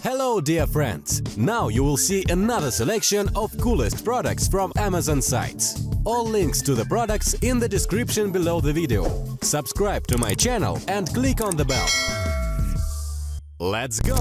Hello dear friends! Now you will see another selection of coolest products from Amazon sites. All links to the products in the description below the video. Subscribe to my channel and click on the bell. Let's go!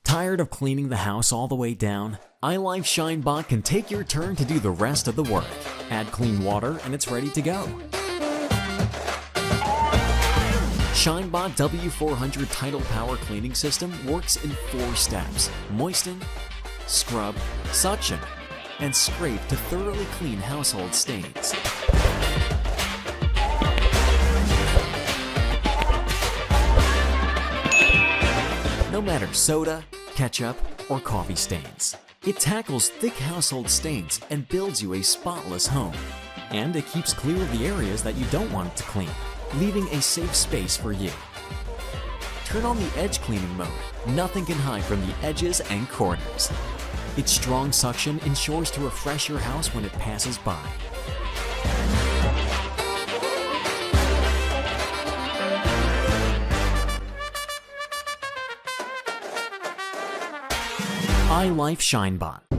Tired of cleaning the house all the way down? iLife ShineBot can take your turn to do the rest of the work. Add clean water and it's ready to go. ShineBot W400 Tidal Power Cleaning System works in 4 steps: moisten, scrub, suction, and scrape to thoroughly clean household stains. No matter soda, ketchup, or coffee stains. It tackles thick household stains and builds you a spotless home. And it keeps clear of the areas that you don't want it to clean, leaving a safe space for you. Turn on the edge cleaning mode. Nothing can hide from the edges and corners. Its strong suction ensures to refresh your house when it passes by. iLife ShineBot.